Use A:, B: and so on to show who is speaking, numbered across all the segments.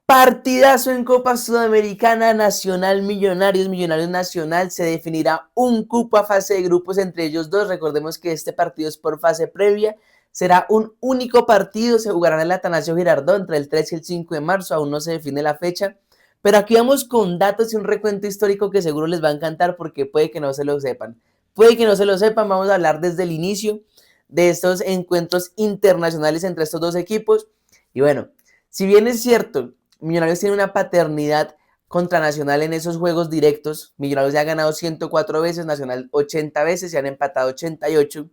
A: Partidazo en Copa Sudamericana, Nacional Millonarios, Millonarios Nacional. Se definirá un cupo a fase de grupos entre ellos dos. Recordemos que este partido es por fase previa. Será un único partido. Se jugará en el Atanasio Girardot entre el 3 y el 5 de marzo. Aún no se define la fecha. Pero aquí vamos con datos y un recuento histórico que seguro les va a encantar porque puede que no se lo sepan. Puede que no se lo sepan. Vamos a hablar desde el inicio de estos encuentros internacionales entre estos dos equipos. Y bueno, si bien es cierto, Millonarios tiene una paternidad contra Nacional en esos juegos directos. Millonarios ya ha ganado 104 veces, Nacional 80 veces, se han empatado 88.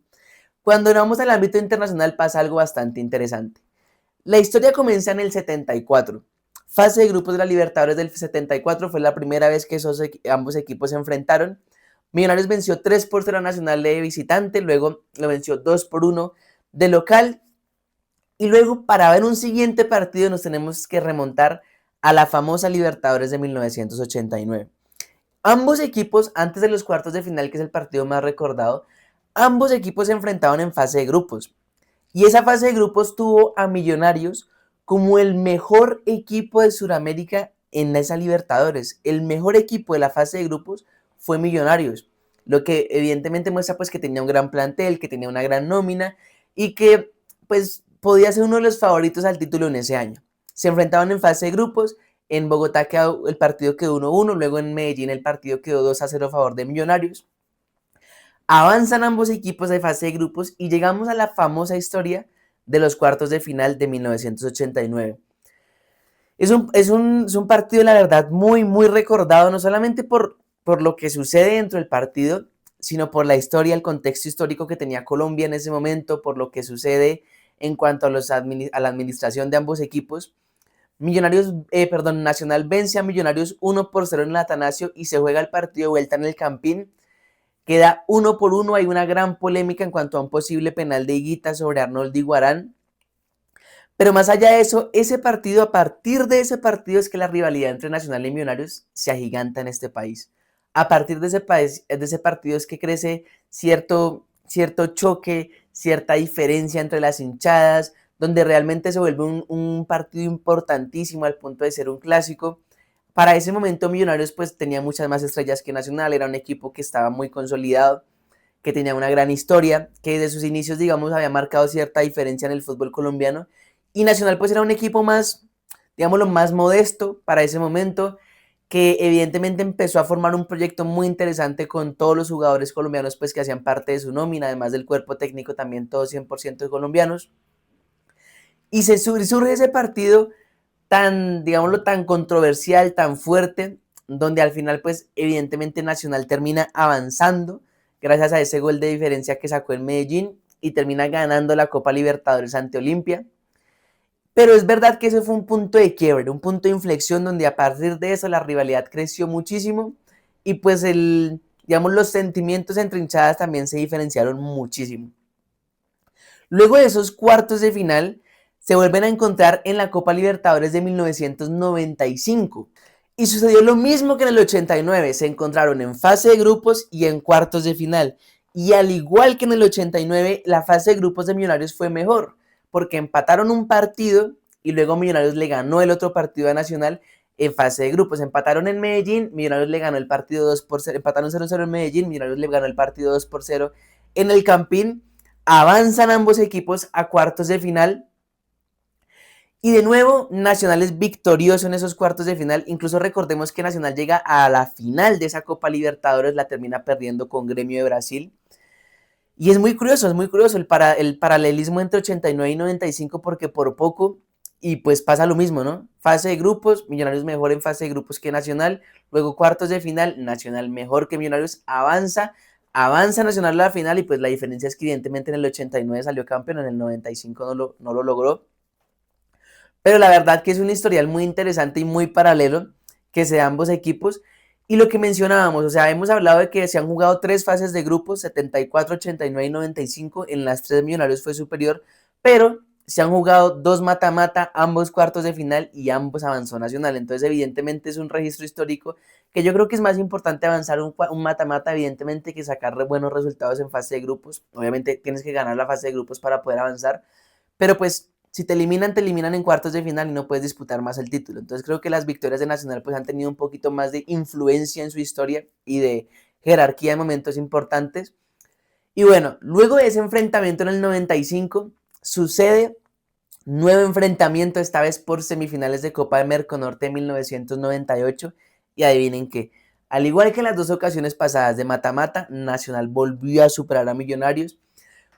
A: Cuando vamos al ámbito internacional pasa algo bastante interesante. La historia comienza en el 74. Fase de grupos de la Libertadores del 74 fue la primera vez que ambos equipos se enfrentaron. Millonarios venció 3-0 a Nacional de visitante, luego lo venció 2-1 de local. Y luego, para ver un siguiente partido, nos tenemos que remontar a la famosa Libertadores de 1989. Ambos equipos, antes de los cuartos de final, que es el partido más recordado, ambos equipos se enfrentaban en fase de grupos. Y esa fase de grupos tuvo a Millonarios como el mejor equipo de Sudamérica en esa Libertadores. El mejor equipo de la fase de grupos fue Millonarios. Lo que evidentemente muestra pues que tenía un gran plantel, que tenía una gran nómina y que pues podía ser uno de los favoritos al título en ese año. Se enfrentaban en fase de grupos. En Bogotá el partido quedó 1-1, luego en Medellín el partido quedó 2-0 a favor de Millonarios. Avanzan ambos equipos de fase de grupos y llegamos a la famosa historia de los cuartos de final de 1989. Es un partido, la verdad, muy, muy recordado, no solamente por lo que sucede dentro del partido, sino por la historia, el contexto histórico que tenía Colombia en ese momento, por lo que sucede en cuanto a la administración de ambos equipos. Nacional vence a Millonarios 1-0 en el Atanasio y se juega el partido de vuelta en el Campín. Queda 1-1, hay una gran polémica en cuanto a un posible penal de Higuita sobre Arnoldo Iguarán. Pero más allá de eso, a partir de ese partido es que la rivalidad entre Nacional y Millonarios se agiganta en este país. A partir de ese partido es que crece cierto choque, cierta diferencia entre las hinchadas, donde realmente se vuelve un partido importantísimo al punto de ser un clásico. Para ese momento Millonarios pues tenía muchas más estrellas que Nacional, era un equipo que estaba muy consolidado, que tenía una gran historia, que desde sus inicios, digamos, había marcado cierta diferencia en el fútbol colombiano. Y Nacional pues era un equipo más, digámoslo, más modesto para ese momento, que evidentemente empezó a formar un proyecto muy interesante con todos los jugadores colombianos pues que hacían parte de su nómina, además del cuerpo técnico también todos 100% de colombianos. Y surge ese partido tan, digámoslo, tan controversial, tan fuerte, donde al final, pues, evidentemente Nacional termina avanzando gracias a ese gol de diferencia que sacó en Medellín y termina ganando la Copa Libertadores ante Olimpia. Pero es verdad que ese fue un punto de quiebre, un punto de inflexión donde a partir de eso la rivalidad creció muchísimo y pues digamos, los sentimientos entre hinchadas también se diferenciaron muchísimo. Luego de esos cuartos de final, se vuelven a encontrar en la Copa Libertadores de 1995. Y sucedió lo mismo que en el 89, se encontraron en fase de grupos y en cuartos de final. Y al igual que en el 89, la fase de grupos de Millonarios fue mejor, porque empataron un partido y luego Millonarios le ganó el otro partido a Nacional en fase de grupos. Empataron en Medellín, Millonarios le ganó el partido 2-0, empataron 0-0 en Medellín, Millonarios le ganó el partido 2-0 en el Campín. Avanzan ambos equipos a cuartos de final. Y de nuevo, Nacional es victorioso en esos cuartos de final. Incluso recordemos que Nacional llega a la final de esa Copa Libertadores, la termina perdiendo con Gremio de Brasil. Y es muy curioso el paralelismo entre 89 y 95 porque por poco, y pues pasa lo mismo, ¿no? Fase de grupos, Millonarios mejor en fase de grupos que Nacional. Luego cuartos de final, Nacional mejor que Millonarios, avanza Nacional a la final y pues la diferencia es que evidentemente en el 89 salió campeón, en el 95 no lo logró. Pero la verdad que es un historial muy interesante y muy paralelo que se da ambos equipos. Y lo que mencionábamos, o sea, hemos hablado de que se han jugado 3 fases de grupos, 74, 89 y 95, en las 3 Millonarios fue superior, pero se han jugado 2 mata-mata, ambos cuartos de final y ambos avanzó Nacional. Entonces, evidentemente es un registro histórico que yo creo que es más importante avanzar un mata-mata, evidentemente, que sacar buenos resultados en fase de grupos. Obviamente tienes que ganar la fase de grupos para poder avanzar, pero pues Si te eliminan en cuartos de final y no puedes disputar más el título. Entonces creo que las victorias de Nacional pues han tenido un poquito más de influencia en su historia y de jerarquía en momentos importantes. Y bueno, luego de ese enfrentamiento en el 95, sucede nuevo enfrentamiento, esta vez por semifinales de Copa de Merconorte de 1998. Y adivinen qué, al igual que en las dos ocasiones pasadas de mata-mata, Nacional volvió a superar a Millonarios.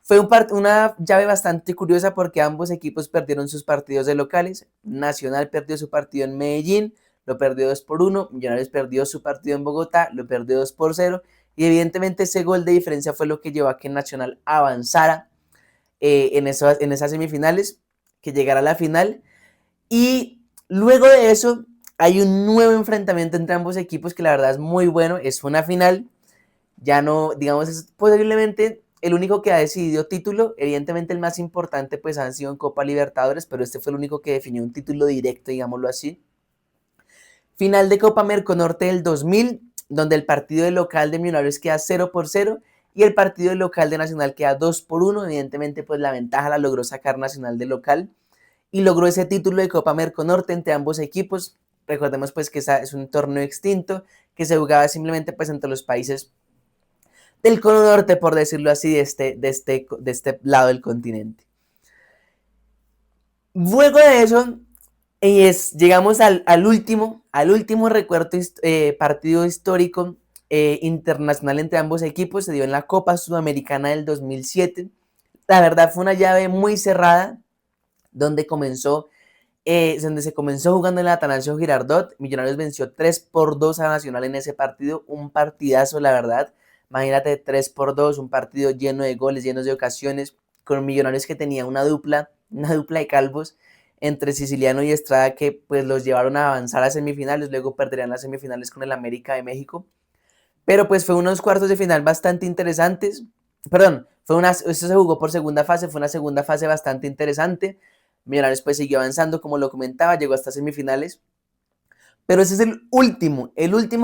A: Fue una llave bastante curiosa porque ambos equipos perdieron sus partidos de locales. Nacional perdió su partido en Medellín, lo perdió 2-1. Millonarios perdió su partido en Bogotá, lo perdió 2-0. Y evidentemente ese gol de diferencia fue lo que llevó a que Nacional avanzara en esas semifinales, que llegara a la final. Y luego de eso hay un nuevo enfrentamiento entre ambos equipos que la verdad es muy bueno. Es una final, ya no, digamos, es posiblemente el único que ha decidido título. Evidentemente el más importante pues han sido en Copa Libertadores, pero este fue el único que definió un título directo, digámoslo así. Final de Copa Merconorte del 2000, donde el partido de local de Millonarios queda 0-0 y el partido de local de Nacional queda 2-1. Evidentemente pues la ventaja la logró sacar Nacional de local y logró ese título de Copa Merconorte entre ambos equipos. Recordemos pues que es un torneo extinto que se jugaba simplemente pues entre los países del cono norte, por decirlo así, de este lado del continente. Luego de eso, llegamos al último recuerdo, partido histórico internacional entre ambos equipos. Se dio en la Copa Sudamericana del 2007. La verdad fue una llave muy cerrada, donde se comenzó jugando en el Atanasio Girardot. Millonarios venció 3-2 a Nacional en ese partido, un partidazo la verdad. Imagínate, 3-2, un partido lleno de goles, llenos de ocasiones, con Millonarios que tenía una dupla de calvos entre Siciliano y Estrada, que pues los llevaron a avanzar a semifinales. Luego perderían las semifinales con el América de México, pero pues fue unos cuartos de final bastante interesantes. Perdón, esto se jugó por segunda fase, fue una segunda fase bastante interesante. Millonarios pues siguió avanzando, como lo comentaba, llegó hasta semifinales. Pero ese es el último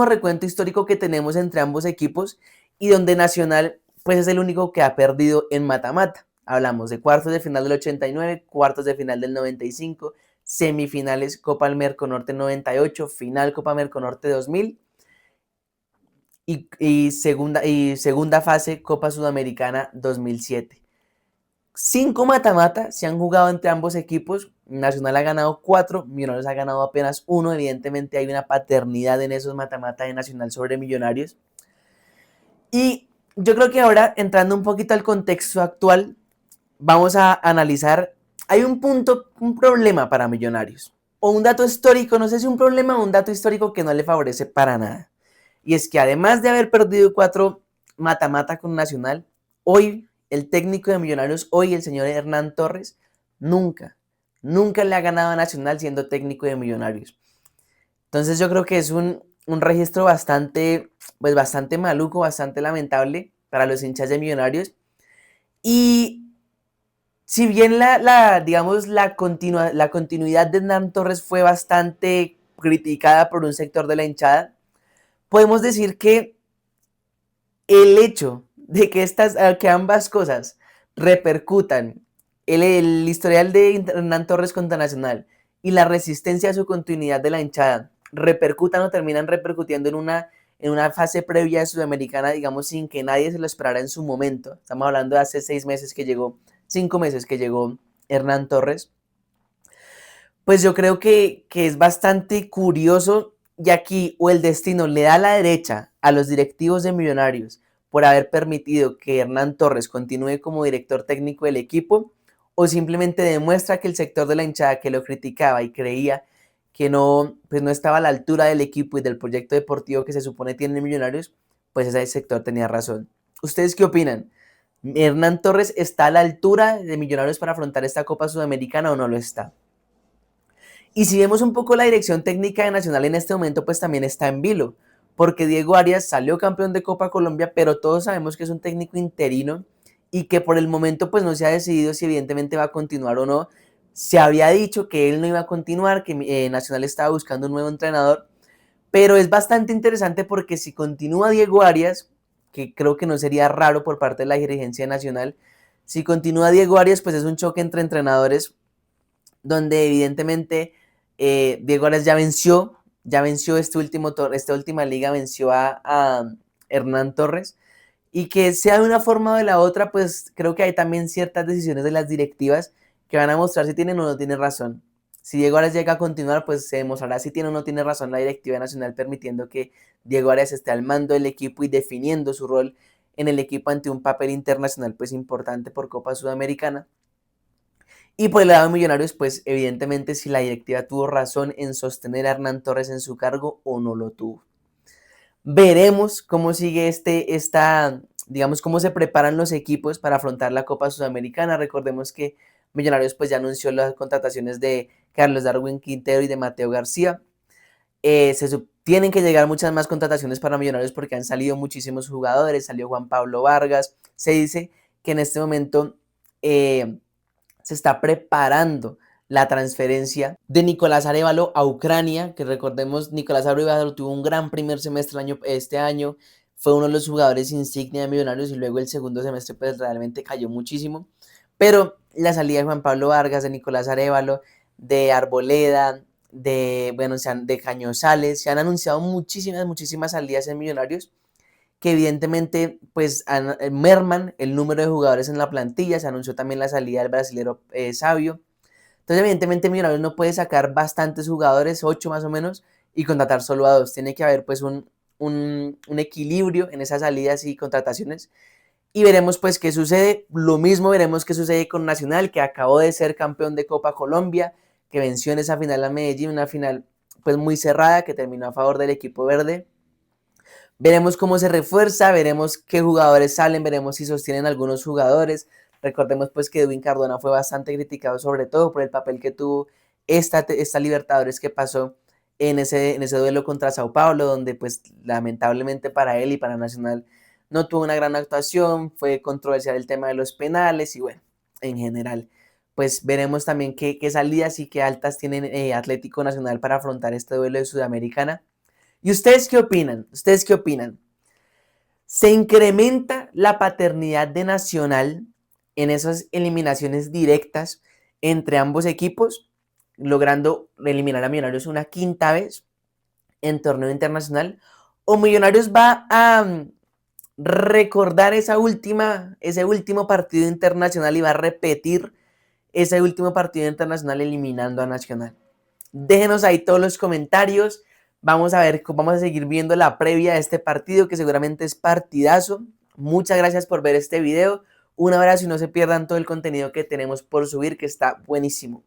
A: recuento histórico que tenemos entre ambos equipos, y donde Nacional pues es el único que ha perdido en mata-mata. Hablamos de cuartos de final del 89, cuartos de final del 95, semifinales Copa Merconorte 98, final Copa Merconorte 2000 y segunda fase Copa Sudamericana 2007. 5 mata-mata se han jugado entre ambos equipos. Nacional ha ganado 4, Millonarios ha ganado apenas 1. Evidentemente hay una paternidad en esos mata-mata de Nacional sobre Millonarios. Y yo creo que ahora, entrando un poquito al contexto actual, vamos a analizar, hay un problema para Millonarios, o un dato histórico, no sé si un problema o un dato histórico que no le favorece para nada. Y es que además de haber perdido 4 mata-mata con Nacional, hoy el técnico de Millonarios, hoy el señor Hernán Torres, nunca le ha ganado a Nacional siendo técnico de Millonarios. Entonces yo creo que es un registro bastante maluco, bastante lamentable para los hinchas de Millonarios. Y si bien la continuidad de Hernán Torres fue bastante criticada por un sector de la hinchada, podemos decir que el hecho de que ambas cosas repercutan, el historial de Hernán Torres contra Nacional y la resistencia a su continuidad de la hinchada, repercutan o terminan repercutiendo en una fase previa de Sudamericana, digamos, sin que nadie se lo esperara en su momento. Estamos hablando de hace 5 meses que llegó Hernán Torres. Pues yo creo que es bastante curioso, y aquí o el destino le da la derecha a los directivos de Millonarios por haber permitido que Hernán Torres continúe como director técnico del equipo, o simplemente demuestra que el sector de la hinchada que lo criticaba y creía que no estaba a la altura del equipo y del proyecto deportivo que se supone tiene Millonarios, pues ese sector tenía razón. ¿Ustedes qué opinan? ¿Hernán Torres está a la altura de Millonarios para afrontar esta Copa Sudamericana o no lo está? Y si vemos un poco la dirección técnica de Nacional en este momento, pues también está en vilo, porque Diego Arias salió campeón de Copa Colombia, pero todos sabemos que es un técnico interino y que por el momento pues no se ha decidido si evidentemente va a continuar o no. Se había dicho que él no iba a continuar, que Nacional estaba buscando un nuevo entrenador, pero es bastante interesante porque si continúa Diego Arias, que creo que no sería raro por parte de la dirigencia nacional, si continúa Diego Arias, pues es un choque entre entrenadores donde evidentemente Diego Ares ya venció esta última liga, venció a Hernán Torres, y que sea de una forma o de la otra, pues creo que hay también ciertas decisiones de las directivas que van a mostrar si tienen o no tienen razón. Si Diego Arias llega a continuar, pues se demostrará si tiene o no tiene razón la directiva nacional, permitiendo que Diego Arias esté al mando del equipo y definiendo su rol en el equipo ante un papel internacional pues importante por Copa Sudamericana. Y por el lado de Millonarios, pues evidentemente si la directiva tuvo razón en sostener a Hernán Torres en su cargo o no lo tuvo. Veremos cómo sigue digamos, cómo se preparan los equipos para afrontar la Copa Sudamericana. Recordemos que Millonarios pues ya anunció las contrataciones de Carlos Darwin Quintero y de Mateo García. Tienen que llegar muchas más contrataciones para Millonarios porque han salido muchísimos jugadores, salió Juan Pablo Vargas. Se dice que en este momento se está preparando la transferencia de Nicolás Arévalo a Ucrania, que recordemos, Nicolás Arévalo tuvo un gran primer semestre este año, fue uno de los jugadores insignia de Millonarios y luego el segundo semestre pues realmente cayó muchísimo, pero la salida de Juan Pablo Vargas, de Nicolás Arévalo, de Arboleda, de Cañozales, se han anunciado muchísimas salidas en Millonarios, que evidentemente pues merman el número de jugadores en la plantilla. Se anunció también la salida del brasilero Sabio. Entonces evidentemente Millonarios no puede sacar bastantes jugadores, 8 más o menos, y contratar solo a 2. Tiene que haber pues un equilibrio en esas salidas y contrataciones. Y veremos pues qué sucede. Lo mismo veremos qué sucede con Nacional, que acabó de ser campeón de Copa Colombia, que venció en esa final a Medellín, una final pues muy cerrada que terminó a favor del equipo verde. Veremos cómo se refuerza, veremos qué jugadores salen, veremos si sostienen algunos jugadores. Recordemos pues que Edwin Cardona fue bastante criticado, sobre todo por el papel que tuvo esta Libertadores que pasó en ese duelo contra Sao Paulo, donde pues lamentablemente para él y para Nacional no tuvo una gran actuación, fue controversial el tema de los penales y bueno, en general. Pues veremos también qué salidas y qué altas tienen Atlético Nacional para afrontar este duelo de Sudamericana. ¿Y ustedes qué opinan? ¿Ustedes qué opinan? ¿Se incrementa la paternidad de Nacional en esas eliminaciones directas entre ambos equipos, logrando eliminar a Millonarios una quinta vez en torneo internacional? ¿O Millonarios va a recordar ese último partido internacional y va a repetir ese último partido internacional eliminando a Nacional? Déjenos ahí todos los comentarios. Vamos a seguir viendo la previa de este partido, que seguramente es partidazo. Muchas gracias por ver este video. Un abrazo y no se pierdan todo el contenido que tenemos por subir, que está buenísimo.